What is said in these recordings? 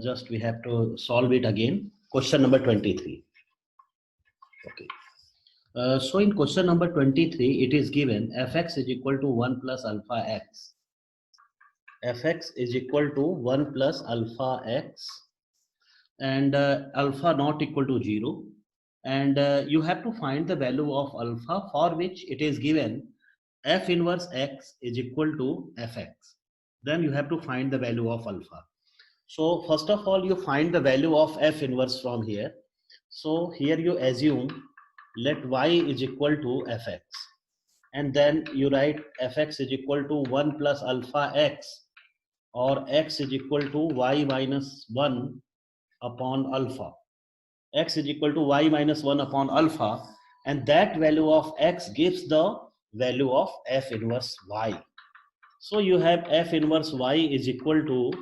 Just we have to solve it again. Question number 23. Okay. So in question number 23, it is given fx is equal to 1 plus alpha x. Fx is equal to 1 plus alpha x and alpha not equal to 0. And you have to find the value of alpha, for which it is given f inverse x is equal to fx. Then you have to find the value of alpha. So first of all, you find the value of f inverse from here. So here you assume let y is equal to fx, and then you write fx is equal to 1 plus alpha x, or x is equal to y minus 1 upon alpha. X is equal to y minus 1 upon alpha, and that value of x gives the value of f inverse y. So you have f inverse y is equal to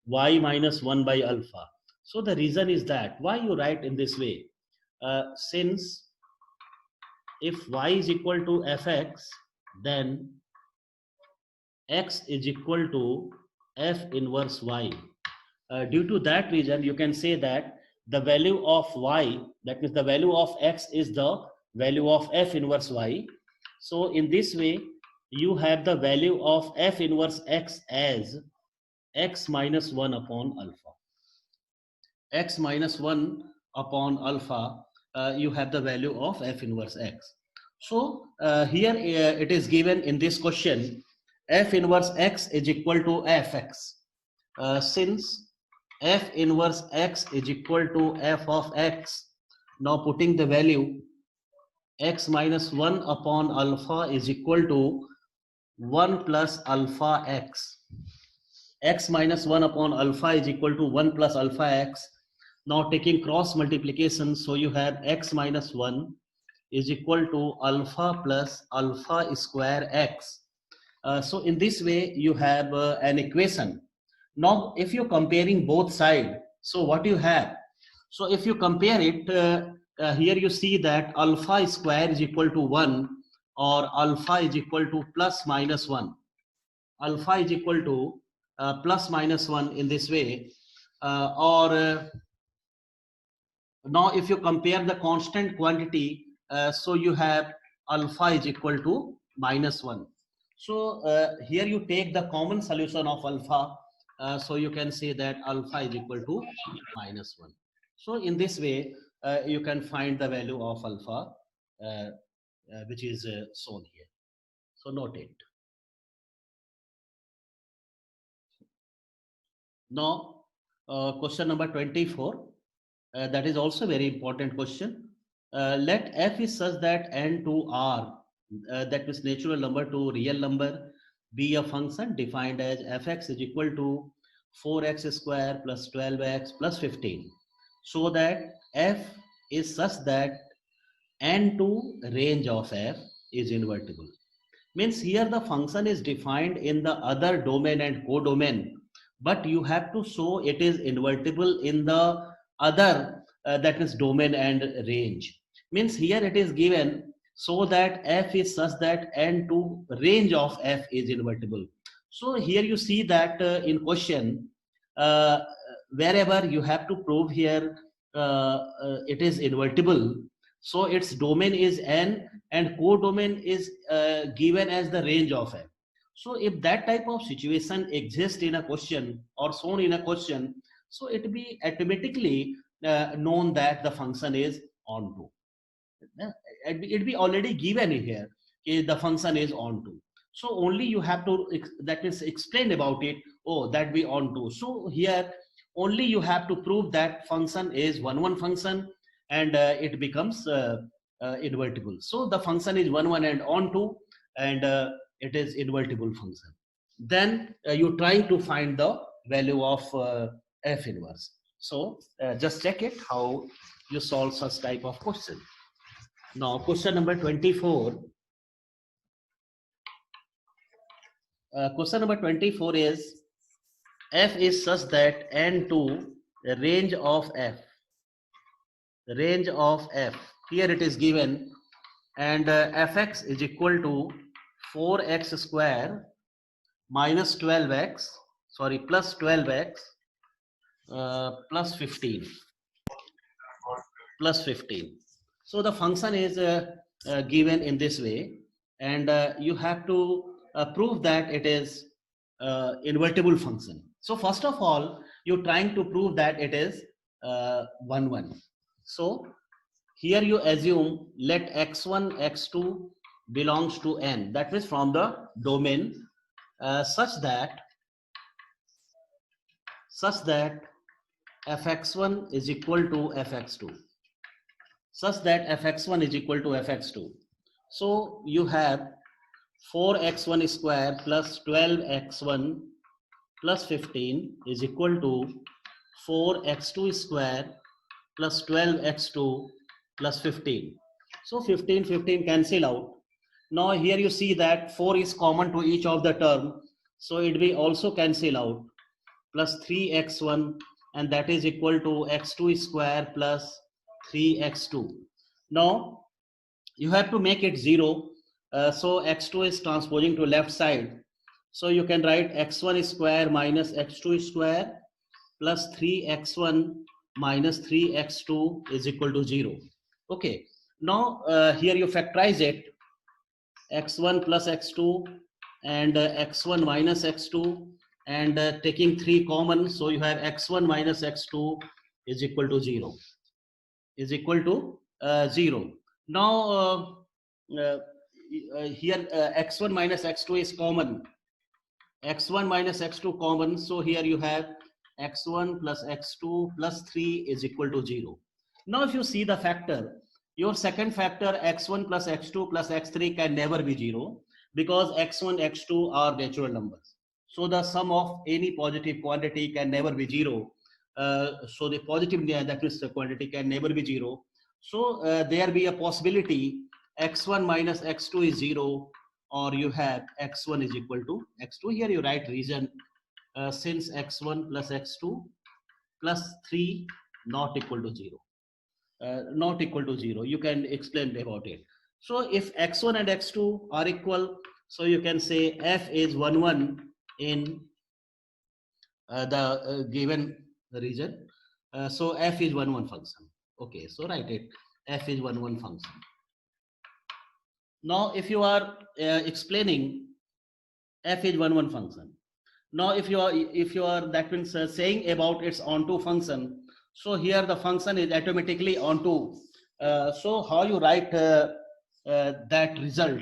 y minus 1 by alpha. So the reason is that why you write in this way, since if y is equal to fx, then x is equal to f inverse y. Due to that reason, you can say that the value of y, that means the value of x, is the value of f inverse y. So in this way, you have the value of f inverse x as x minus 1 upon alpha. X minus 1 upon alpha, you have the value of f inverse x. So here it is given in this question, f inverse x is equal to fx. Since f inverse x is equal to f of x, now putting the value x minus 1 upon alpha is equal to 1 plus alpha x. X minus 1 upon alpha is equal to 1 plus alpha x. Now taking cross multiplication, so you have x minus 1 is equal to alpha plus alpha square x. So in this way, you have an equation. Now, if you're comparing both sides, so what you have? So if you compare it, here you see that alpha square is equal to 1, or alpha is equal to plus minus 1. Alpha is equal to plus minus 1 in this way. Now if you compare the constant quantity, so you have alpha is equal to minus 1. So here you take the common solution of alpha, so you can say that alpha is equal to minus 1. So in this way, you can find the value of alpha, which is shown here. So note it. Now, question number 24. That is also a very important question. Let f is such that n to r, that is natural number to real number, be a function defined as fx is equal to 4x square plus 12x plus 15, so that f is such that n to range of f is invertible. Means here the function is defined in the other domain and codomain, but you have to show it is invertible in the other, that is domain and range. Means here it is given so that f is such that n to range of f is invertible. So here you see that in question, wherever you have to prove here it is invertible, so its domain is n and codomain is given as the range of f. So if that type of situation exists in a question or shown in a question, so it be automatically known that the function is onto. It be already given here, the function is onto. So only you have to, that is explain about it, oh that be onto. So here only you have to prove that function is one function, and it becomes invertible. So the function is one and onto, and it is invertible function. Then you try to find the value of f inverse. So just check it how you solve such type of question. Now question number 24. Question number 24 is f is such that n to the range of f. The range of f, here it is given, and fx is equal to 4x square minus 12x, sorry, plus 12x plus 15 plus 15. So the function is given in this way, and you have to prove that it is invertible function. So first of all, you're trying to prove that it is 1 1. So here you assume let x1 x2 belongs to n, that means from the domain such that fx1 is equal to fx2, such that fx1 is equal to fx2. So you have 4x1 square plus 12x1 plus 15 is equal to 4x2 square plus 12x2 plus 15. So 15 cancel out. Now here you see that 4 is common to each of the term, so it will also cancel out, plus 3x1, and that is equal to x2 square plus 3x2. Now you have to make it 0, so x2 is transposing to left side, so you can write x1 square minus x2 square plus 3x1 minus 3x2 is equal to 0. Okay, now here you factorize it, x1 plus x2 and x1 minus x2, and taking 3 common, so you have x1 minus x2 is equal to 0, is equal to 0. Now here x1 minus x2 is common, x1 minus x2 common, so here you have x1 plus x2 plus 3 is equal to 0. Now if you see the factor, your second factor x1 plus x2 plus x3 can never be 0, because x1 x2 are natural numbers, so the sum of any positive quantity can never be 0. So the positive, that means the quantity can never be 0. So there be a possibility x1 minus x2 is 0, or you have x1 is equal to x2. Here you write reason, since x1 plus x2 plus 3 not equal to 0. Not equal to 0. You can explain about it. So if x1 and x2 are equal, so you can say f is 1 1 in the given region. So f is 1 1 function. Okay, so write it, f is 1 1 function. Now if you are explaining f is 1 1 function, now if you are that means saying about its onto function, so here the function is automatically onto. So how you write that result?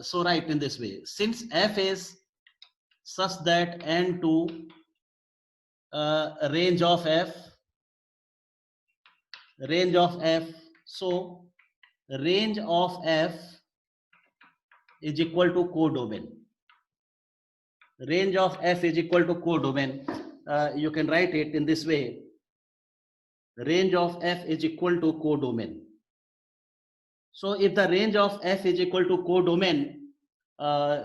So write in this way, since f is such that n2 range of f, so range of f is equal to codomain. Range of f is equal to codomain. You can write it in this way, range of f is equal to codomain. So if the range of f is equal to codomain,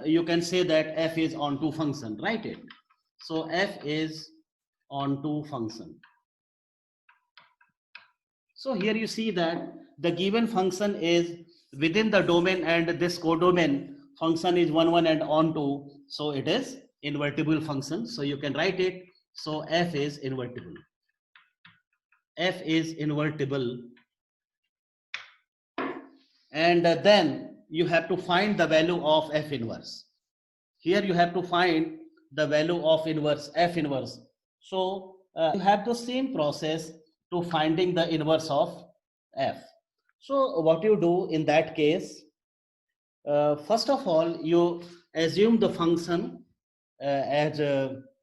you can say that f is onto function, write it. So f is onto function. So here you see that the given function is within the domain, and this codomain function is 1 1 and onto, so it is invertible function. So you can write it, so f is invertible. F is invertible, and then you have to find the value of f inverse. Here you have to find the value of inverse, f inverse. So you have the same process to finding the inverse of f. So what you do in that case, first of all, you assume the function as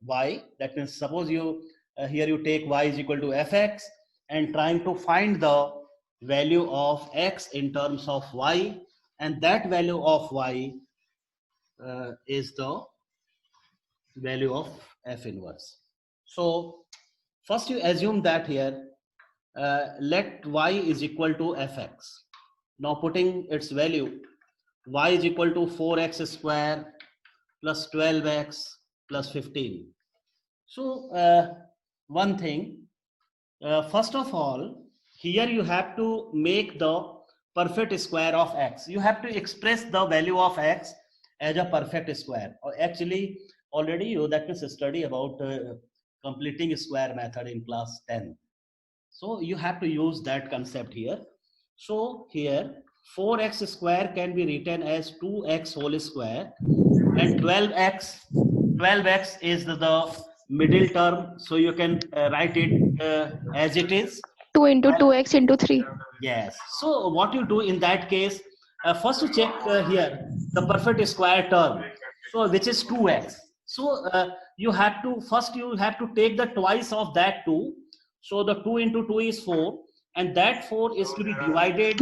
y. That means suppose you here you take y is equal to fx and trying to find the value of x in terms of y, and that value of y is the value of f inverse. So first you assume that here let y is equal to fx. Now putting its value, y is equal to 4x square plus 12x plus 15. So one thing, first of all, here you have to make the perfect square of x. You have to express the value of x as a perfect square. Or actually already you that means study about completing square method in class 10. So you have to use that concept here. So here 4x square can be written as 2x whole square, and 12x is the middle term, so you can write it as it is 2 into 2x into 3. Yes. So what you do in that case, first you check here the perfect square term, so which is 2x. So you have to take the twice of that 2. So the 2 into 2 is 4, and that 4 is to be divided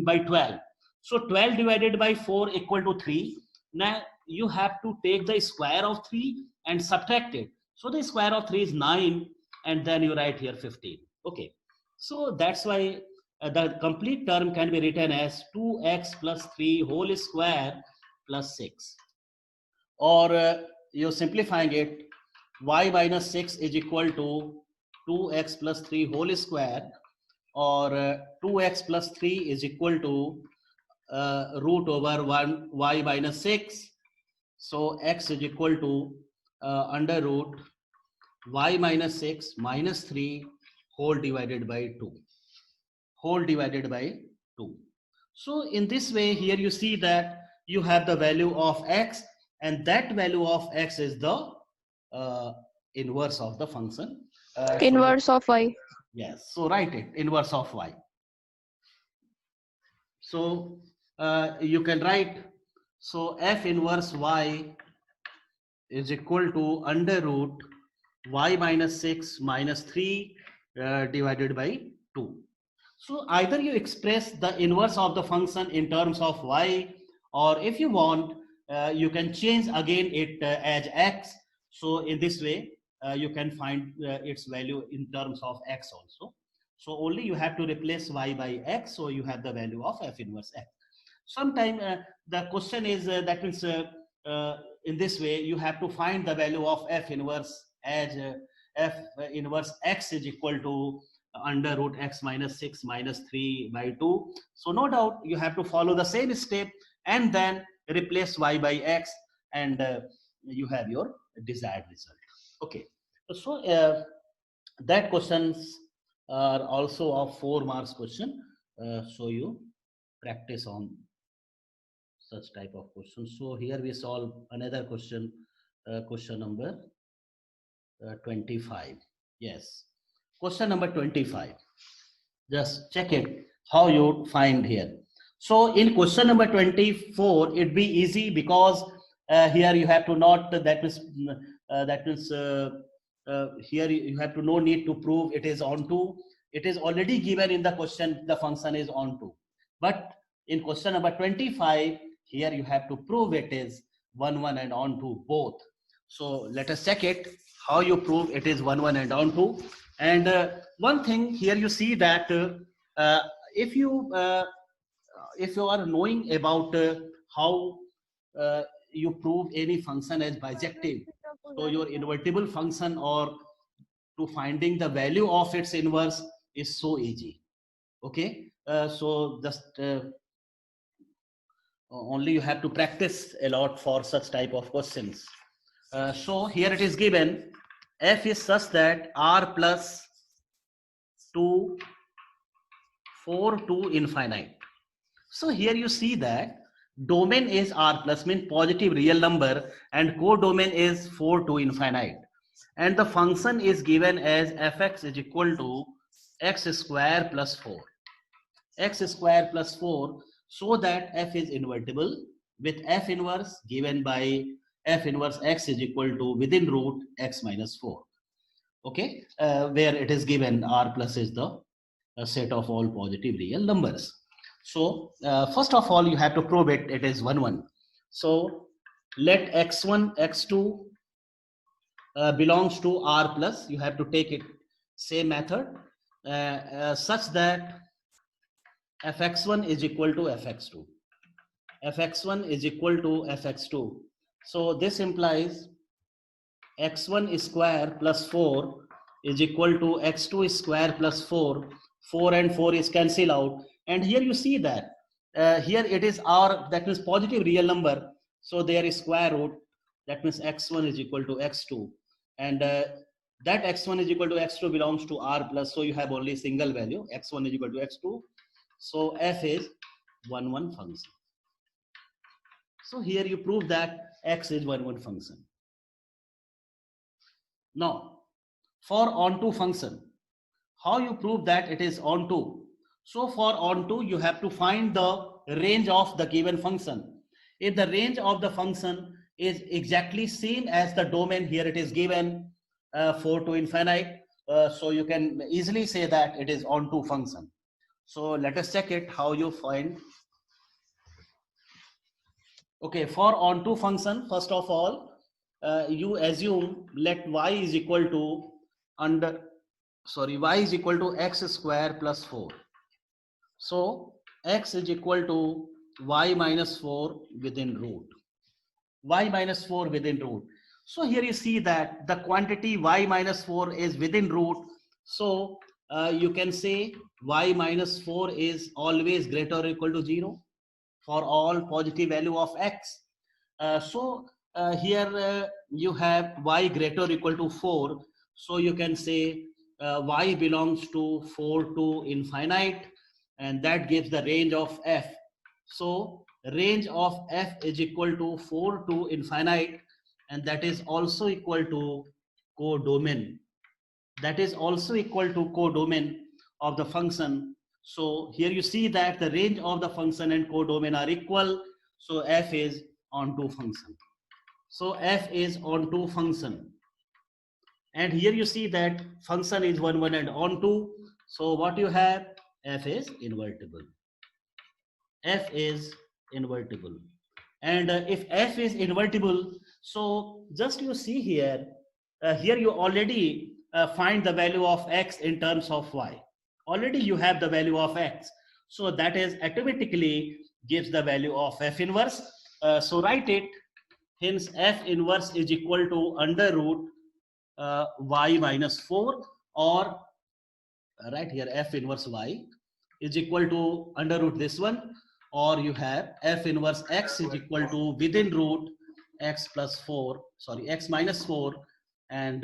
by 12. So 12 divided by 4 equal to 3. Now you have to take the square of 3 and subtract it. So the square of 3 is 9, and then you write here 15. Okay. So that's why the complete term can be written as 2x plus 3 whole square plus 6. Or you're simplifying it, y minus 6 is equal to 2x plus 3 whole square, or 2x plus 3 is equal to root over 1 y minus 6. So x is equal to under root y minus 6 minus 3 whole divided by 2. So in this way, here you see that you have the value of x, and that value of x is the inverse of the function. Inverse of y. Yes, so write it, inverse of y. So you can write, so f inverse y is equal to under root y minus 6 minus 3 divided by 2. So either you express the inverse of the function in terms of y, or if you want, you can change again it as x. So in this way, you can find its value in terms of x also. So only you have to replace y by x, so you have the value of f inverse x. Sometime the question is that means in this way you have to find the value of f inverse as f inverse x is equal to under root x minus 6 minus 3 by 2. So no doubt you have to follow the same step and then replace y by x, and you have your desired result. Okay, so that questions are also of 4 marks question, so you practice on such type of questions. So here we solve another question, question number 25. Yes, question number 25. Just check it how you find here. So in question number 24, it'd be easy because here you have to not, that means here you have to no need to prove it is onto. It is already given in the question, the function is onto. But in question number 25, here you have to prove it is 1, 1 and onto both. So let us check it, how you prove it is 1, 1 and onto. And one thing here you see that if you are knowing about how you prove any function as bijective, so your invertible function or to finding the value of its inverse is so easy. Okay, so just only you have to practice a lot for such type of questions. So here it is given, f is such that r plus 2 4 to infinite. So here you see that domain is r plus, mean positive real number, and codomain is 4 to infinite, and the function is given as fx is equal to x square plus 4, x square plus 4, so that f is invertible with f inverse given by f inverse x is equal to within root x minus 4. Okay, where it is given r plus is the set of all positive real numbers. So first of all you have to prove it, it is 1, 1. So let x1 x2 belongs to r plus, you have to take it same method such that fx1 is equal to fx2, fx1 is equal to fx2. So this implies x1 square plus 4 is equal to x2 square plus 4. 4 and 4 is cancel out, and here you see that here it is r, that means positive real number, so there is square root, that means x1 is equal to x2, and that x1 is equal to x2 belongs to R plus, so you have only single value, x1 is equal to x2. So f is 1, 1 function. So here you prove that x is 1, 1 function. Now, for onto function, how you prove that it is onto? So for onto, you have to find the range of the given function. If the range of the function is exactly same as the domain, here it is given 4 to infinite, so you can easily say that it is onto function. So let us check it, how you find. Okay, for onto function, first of all, you assume let y is equal to y is equal to x square plus 4. So x is equal to y minus 4 within root. Y minus 4 within root. So here you see that the quantity y minus 4 is within root. So you can say y minus 4 is always greater or equal to 0 for all positive value of x. Here you have y greater or equal to 4. So you can say y belongs to 4 to infinite, and that gives the range of f. So range of f is equal to 4 to infinite, and that is also equal to codomain. That is also equal to codomain of the function. So here you see that the range of the function and codomain are equal. So f is onto function. So f is onto function. And here you see that function is 1, 1 and onto. So what you have? F is invertible. F is invertible. And if f is invertible, so just you see here, here you already find the value of x in terms of y. Already you have the value of x. So that is automatically gives the value of f inverse. So write it. Hence f inverse is equal to under root y minus 4, or right here f inverse y is equal to under root this one, or you have f inverse x is equal to within root x plus 4, sorry, x minus 4, and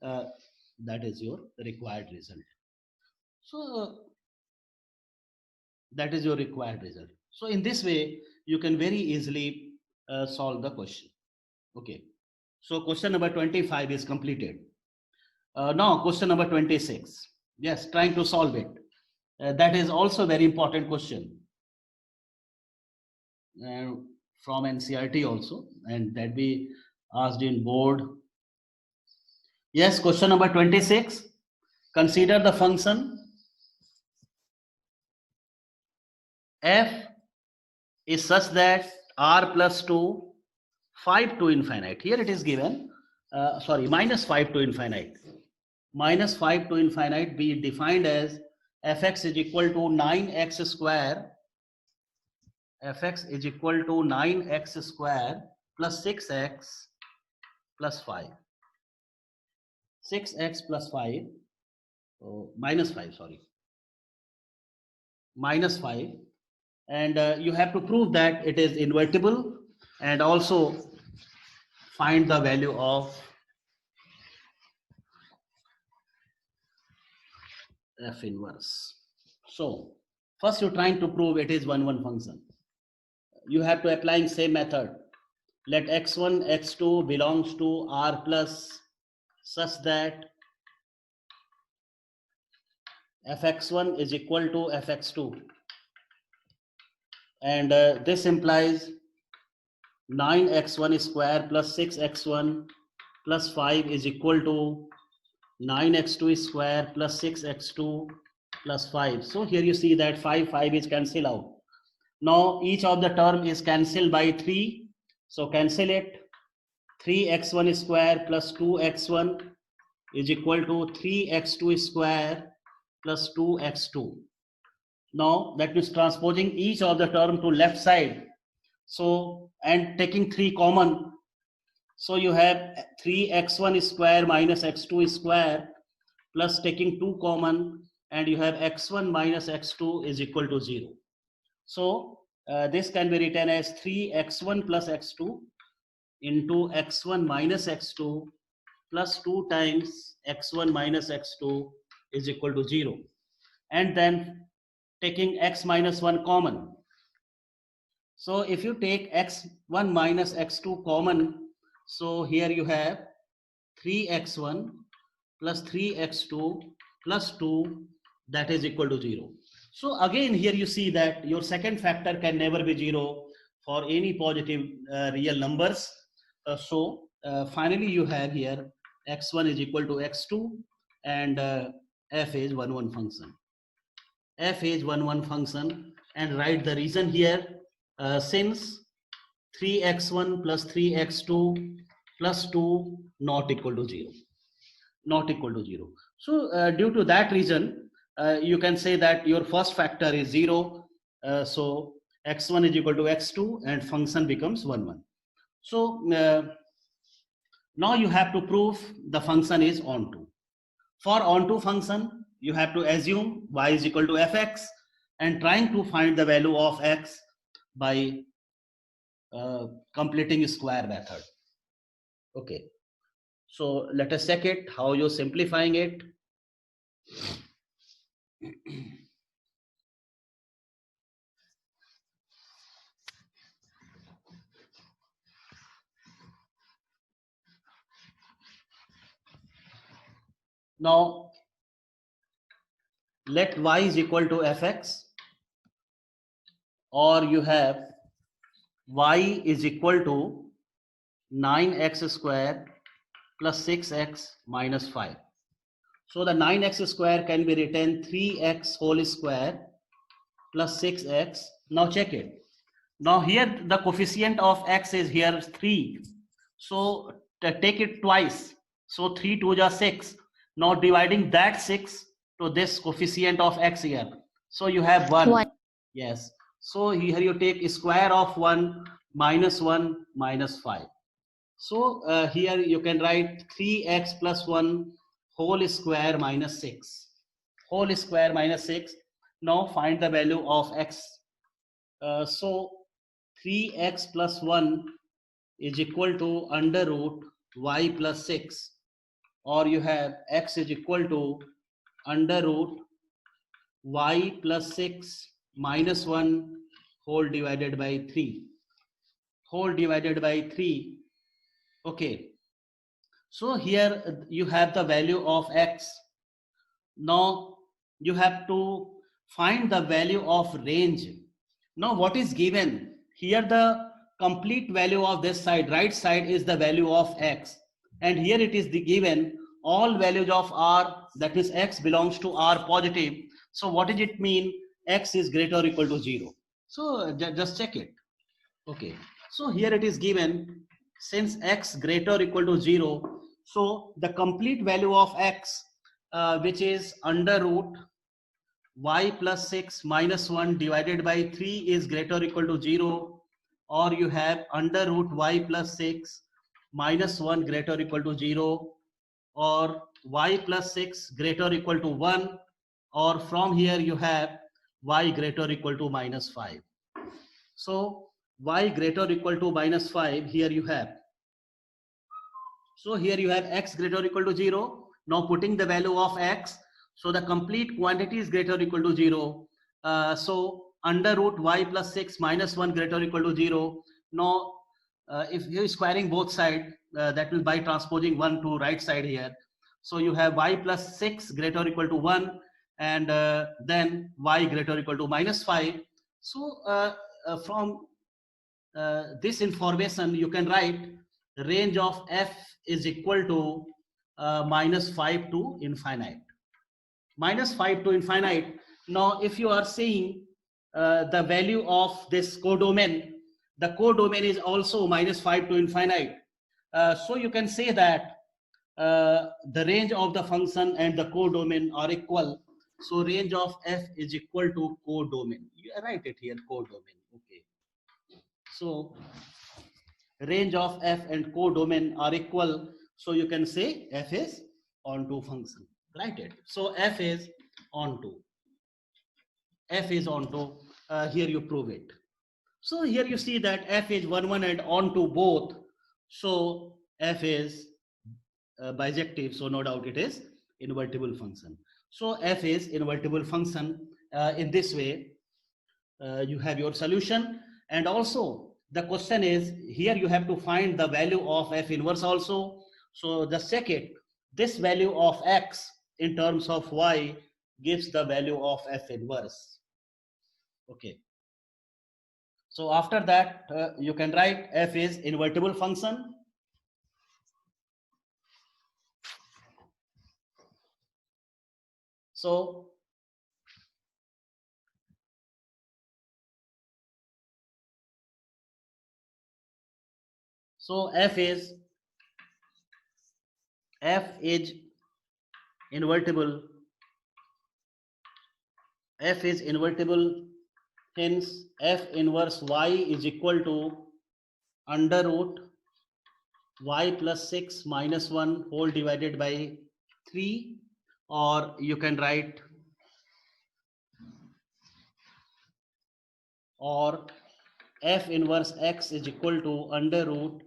that is your required result. So that is your required result. So in this way, you can very easily solve the question. Okay. So question number 25 is completed. Now question number 26. Yes, trying to solve it. That is also very important question. From NCERT also, and that we asked in board. Yes, question number 26. Consider the function f is such that r plus 2, 5 to infinite. Here it is given, minus 5 to infinite. Minus 5 to infinite be defined as fx is equal to 9x square. Fx is equal to 9x square plus 6x plus 5. 6x plus 5, minus 5, sorry. Minus 5. And you have to prove that it is invertible, and also find the value of f inverse. So first you're trying to prove it is 1, 1 function. You have to apply same method. Let x1, x2 belongs to R plus such that fx1 is equal to fx2. And this implies 9x1 square plus 6x1 plus 5 is equal to 9x2 square plus 6x2 plus 5. So here you see that 5 is cancelled out. Now each of the term is cancelled by 3. So cancel it. 3x1 square plus 2x1 is equal to 3x2 square plus 2x2. Now that means transposing each of the term to left side. So, and taking 3 common. So you have 3x1 square minus x2 square plus taking 2 common, and you have x1 minus x2 is equal to 0. So this can be written as 3x1 plus x2 into x1 minus x2 plus 2 times x1 minus x2 is equal to 0. And then taking x minus 1 common. So if you take x1 minus x2 common, so here you have 3x1 plus 3x2 plus 2, that is equal to 0. So again here you see that your second factor can never be 0 for any positive real numbers. Finally you have here x1 is equal to x2 and f is 1 function. F is 1 function, and write the reason here. Since 3x1 plus 3x2 plus 2 not equal to 0, not equal to 0. So due to that reason, you can say that your first factor is 0. So x1 is equal to x2 and function becomes 1. So now you have to prove the function is onto. For onto function, you have to assume y is equal to fx and trying to find the value of x by completing square method. Okay, so let us check it, how you're simplifying it. Now, let y is equal to fx, or you have y is equal to 9x square plus 6x minus 5. So the 9x square can be written 3x whole square plus 6x. Now check it. Now here the coefficient of x is here 3. So take it twice. So 3 2 is 6. Now dividing that 6 to this coefficient of x here. So you have 1. 1. Yes. So here you take square of 1 minus 5. So here you can write 3x plus 1 whole square minus 6. Whole square minus 6. Now find the value of x. So 3x plus 1 is equal to under root y plus 6. Or you have x is equal to under root y plus 6 minus 1 whole divided by 3. Whole divided by 3. Okay. So here you have the value of x. Now you have to find the value of range. Now what is given? Here the complete value of this side, right side, is the value of x. And here it is the given all values of r, that is x belongs to r positive. So what does it mean? X is greater or equal to 0. So just check it. Okay. So here it is given, since x greater or equal to 0, so the complete value of x, which is under root y plus 6 minus 1 divided by 3 is greater or equal to 0, or you have under root y plus 6 minus 1 greater or equal to 0, or y plus 6 greater or equal to 1, or from here you have y greater or equal to minus 5. So y greater or equal to minus 5, here you have. So here you have x greater or equal to 0. Now putting the value of x, so the complete quantity is greater or equal to 0. So under root y plus 6 minus 1 greater or equal to 0. Now if you're squaring both sides, that will by transposing 1 to right side here. So you have y plus 6 greater or equal to 1, and then y greater or equal to minus 5. So from this information you can write the range of f is equal to minus 5 to infinite. Minus 5 to infinite. Now if you are seeing the value of this codomain, the codomain is also minus 5 to infinite. So you can say that the range of the function and the codomain are equal. So range of f is equal to codomain. You write it here, codomain. Okay. So range of f and codomain are equal. So you can say f is onto function. Write it. So f is onto. F is onto. Here you prove it. So here you see that f is 1 1 and onto both. So f is bijective, so no doubt it is invertible function. So f is invertible function. In this way, you have your solution. And also the question is here you have to find the value of f inverse also. So just check it. This value of x in terms of y gives the value of f inverse. Okay. So after that, you can write f is invertible function. So f is invertible. F is invertible. Hence, f inverse y is equal to under root y plus 6 minus 1 whole divided by 3, or you can write, or f inverse x is equal to under root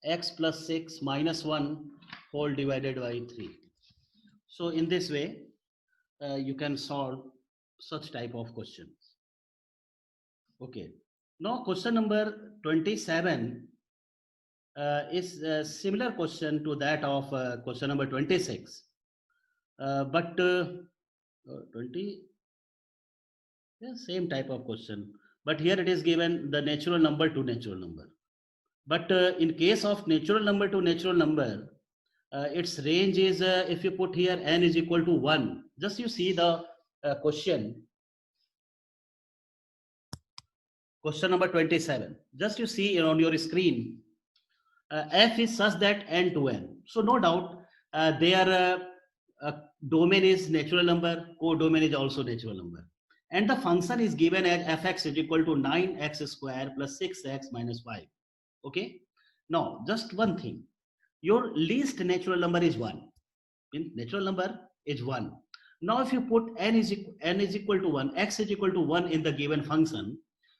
x plus 6 minus 1 whole divided by 3. So in this way, you can solve such type of questions. Okay. Now question number 27 is a similar question to that of question number 26. But 20, yeah, same type of question. But here it is given the natural number to natural number. But in case of natural number to natural number, its range is, if you put here n is equal to 1, just you see the question number 27. Just you see on your screen, f is such that n to n. So no doubt their domain is natural number, codomain is also natural number. And the function is given as fx is equal to 9x square plus 6x minus 5. Okay. Now, just one thing. Your least natural number is 1. In natural number is 1. Now, if you put n is equal to 1, x is equal to 1 in the given function,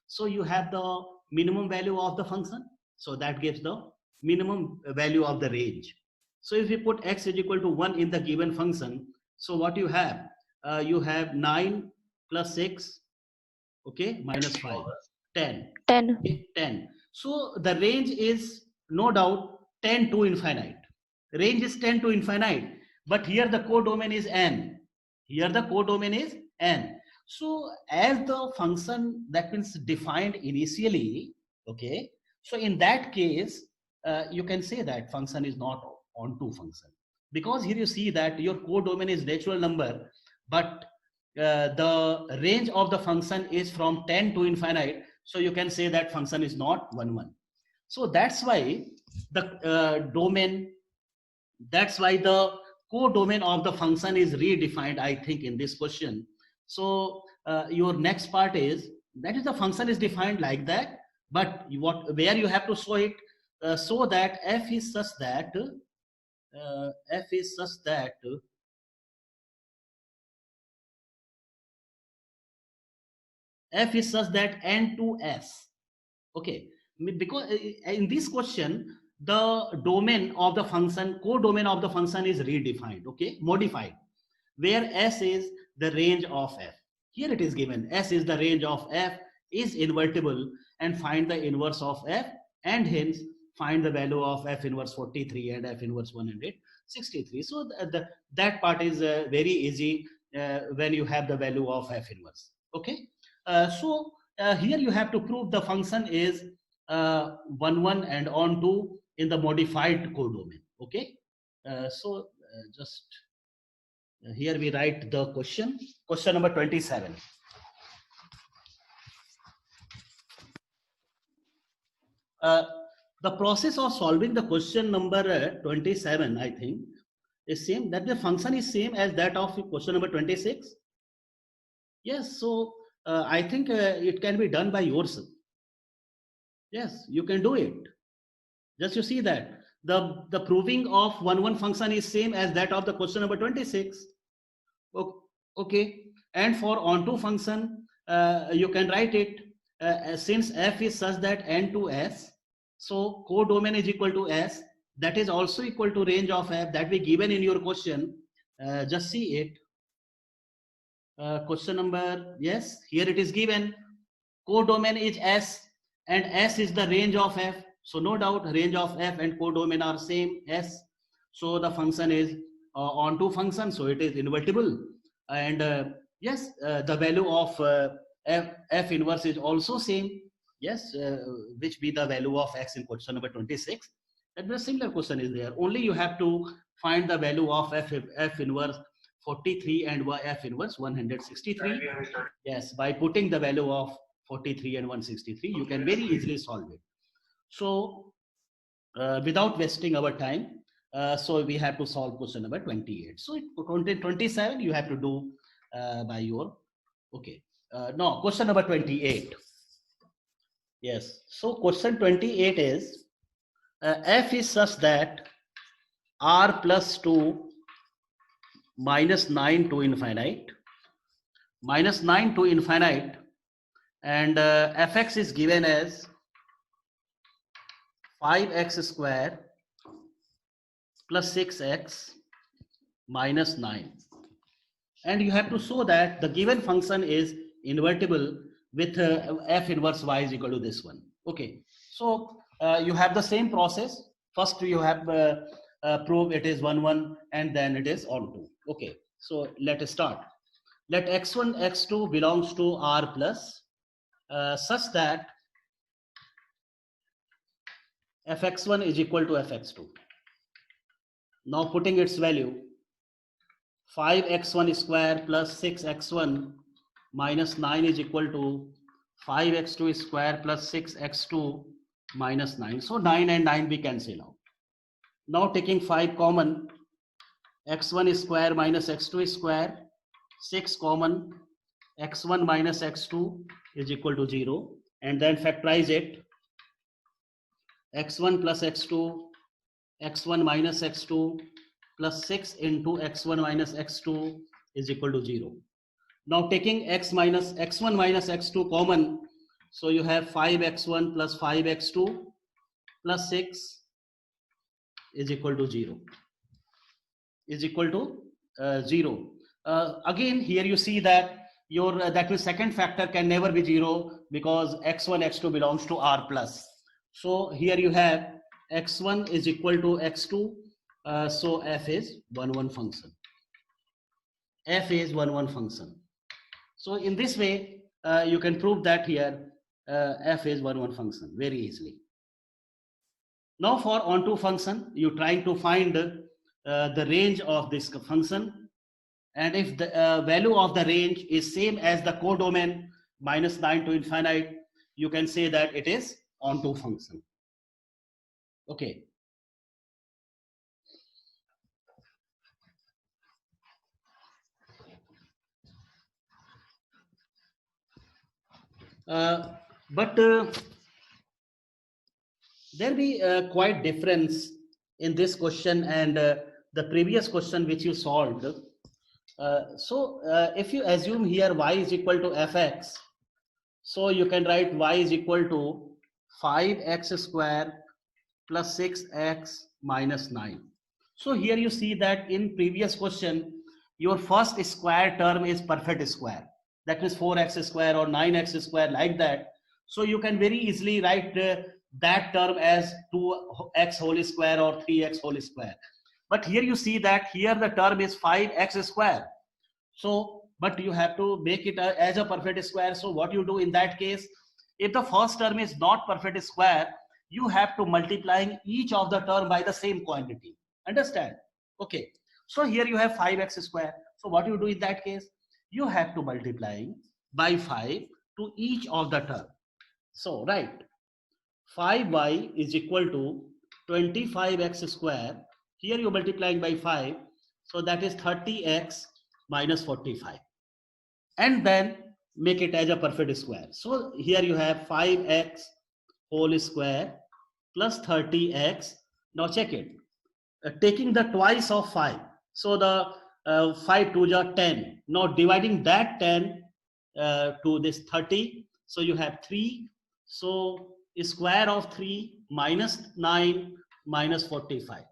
so you have the minimum value of the function. So that gives the minimum value of the range. So if you put x is equal to 1 in the given function, so what you have? You have 9 plus 6, okay, minus 5, 10. 10. Okay, 10. So the range is no doubt 10 to infinite. Range is 10 to infinite. But here the codomain is n. Here the codomain is n. So as the function that means defined initially, okay, so in that case, you can say that function is not onto function. Because here you see that your codomain is natural number, but the range of the function is from 10 to infinite. So you can say that function is not 1, 1. So that's why the domain, that's why the codomain of the function is redefined, I think, in this question. So your next part is, that is the function is defined like that, but where you have to show it, so that f is such that f is such that n to s. Okay, because in this question the domain of the function, codomain of the function is redefined, okay, modified, where s is the range of f. Here it is given s is the range of f, is invertible, and find the inverse of f, and hence find the value of f inverse 43 and f inverse 163. So that part is very easy when you have the value of f inverse. Okay. So here you have to prove the function is 1, 1 and on 2 in the modified codomain. Okay. So just here we write the question number 27. The process of solving the question number 27, I think, is same, that the function is same as that of question number 26. Yes, so I think it can be done by yourself. Yes, you can do it. Just you see that the proving of 1, 1 function is same as that of the question number 26. Okay, and for onto function, you can write it since f is such that n to s, so codomain is equal to s, that is also equal to range of f that we given in your question. Just see it. Question number, yes, here it is given. Codomain is S and S is the range of f. So no doubt range of f and codomain are same S. So the function is onto function, so it is invertible. And yes, the value of f inverse is also same. Yes, which be the value of x in question number 26. And the similar question is there. Only you have to find the value of f inverse 43 and f inverse 163. Yes, by putting the value of 43 and 163, you can very easily solve it. So without wasting our time, so we have to solve question number 28. So content 27 you have to do by your, okay. No, question number 28. Yes, so question 28 is f is such that r plus 2 minus 9 to infinite, minus 9 to infinite, and fx is given as 5x square plus 6x minus 9. And you have to show that the given function is invertible with f inverse y is equal to this one. Okay, so you have the same process. First you have prove it is 1 1 and then it is on 2. Okay, so let us start. Let x1 x2 belongs to r plus such that fx1 is equal to fx2. Now putting its value, 5x1 square plus 6x1 minus 9 is equal to 5x2 square plus 6x2 minus 9. So 9 and 9 we cancel out. Now taking 5 common, x1 square minus x2 square, 6 common, x1 minus x2 is equal to 0, and then factorize it, x1 plus x2, x1 minus x2 plus 6 into x1 minus x2 is equal to 0. Now taking x1 minus x2 common, so you have 5x1 plus 5x2 plus 6 is equal to 0. Is equal to 0. Again, here you see that your that means second factor can never be 0 because x1 x2 belongs to r plus. So here you have x1 is equal to x2. So f is 1 1 function. F is 1 1 function. So in this way, you can prove that here f is 1 1 function very easily. Now for onto function, you're trying to find the range of this function, and if the value of the range is same as the codomain minus 9 to infinite, you can say that it is onto function. Okay. But there be quite difference in this question and the previous question which you solved. So if you assume here y is equal to fx, so you can write y is equal to 5x square plus 6x minus 9. So here you see that in previous question, your first square term is perfect square. That means 4x square or 9x square, like that. So you can very easily write that term as 2x whole square or 3x whole square. But here you see that here the term is 5x square. So, but you have to make it as a perfect square. So what you do in that case, if the first term is not perfect square, you have to multiply each of the term by the same quantity. Understand? Okay. So here you have 5x square. So what you do in that case, you have to multiply by 5 to each of the term. So right, 5y is equal to 25x square. Here you are multiplying by 5. So that is 30x minus 45. And then make it as a perfect square. So here you have 5x whole square plus 30x. Now check it. Taking the twice of 5. So the 5 to the 10. Now dividing that 10 to this 30. So you have 3. So square of 3 minus 9 minus 45.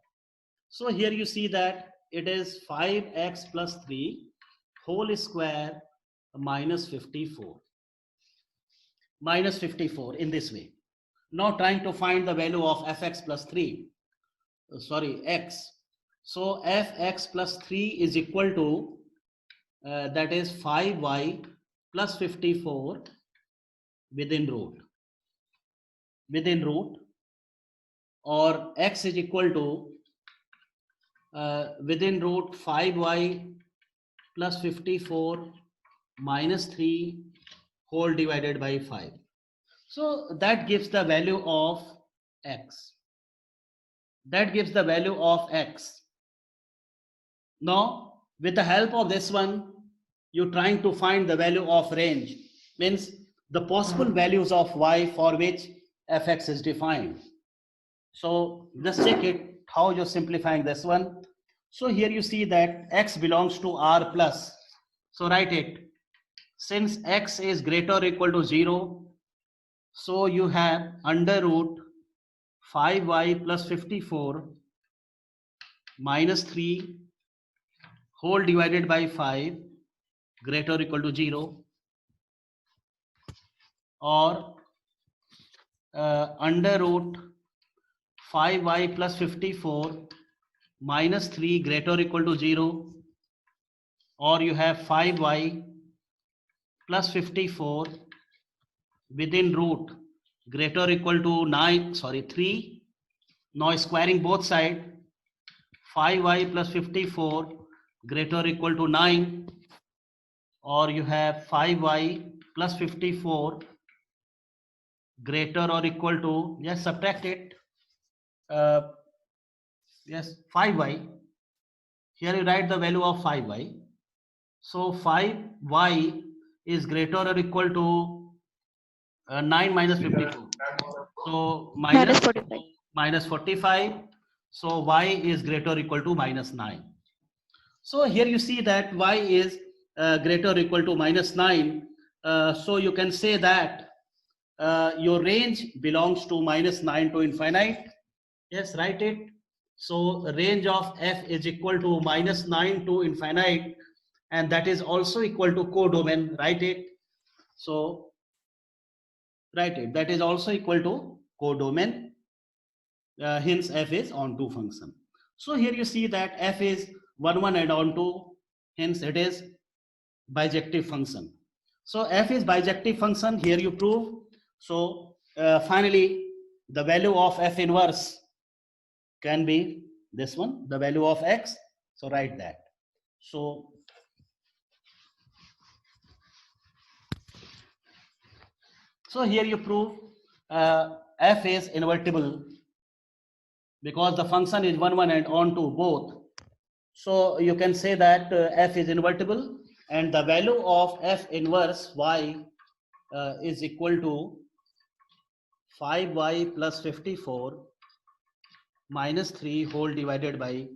So here you see that it is 5x plus 3 whole square minus 54. Minus 54 in this way. Now trying to find the value of fx plus 3. Sorry, x. So fx plus 3 is equal to, that is 5y plus 54 within root. Within root, or x is equal to within root 5y plus 54 minus 3 whole divided by 5. So that gives the value of x. That gives the value of x. Now, with the help of this one, you're trying to find the value of range. Means the possible values of y for which fx is defined. So just check it, how you're simplifying this one. So here you see that x belongs to r plus. So write it. Since x is greater or equal to 0, so you have under root 5y plus 54 minus 3 whole divided by 5 greater or equal to 0, or under root 5y plus 54 minus 3 greater or equal to 0, or you have 5y plus 54 within root greater or equal to 3. Now squaring both sides, 5y plus 54 greater or equal to 9, or you have 5y plus 54 greater or equal to, yes, subtract it, yes, 5y. Here you write the value of 5y. So 5y is greater or equal to 9 minus 52. So minus 45. So y is greater or equal to minus 9. So here you see that y is greater or equal to minus 9. So you can say that your range belongs to minus 9 to infinite. Yes, write it. So range of f is equal to minus 9 to infinite, and that is also equal to codomain. Write it. So write it. That is also equal to codomain. Hence f is onto function. So here you see that f is 1 and onto. Hence it is bijective function. So f is bijective function. Here you prove. So finally, the value of f inverse can be this one, the value of x. So write that. So here you prove f is invertible because the function is 1 and onto both. So you can say that f is invertible, and the value of f inverse y is equal to 5y plus 54 minus 3 whole divided by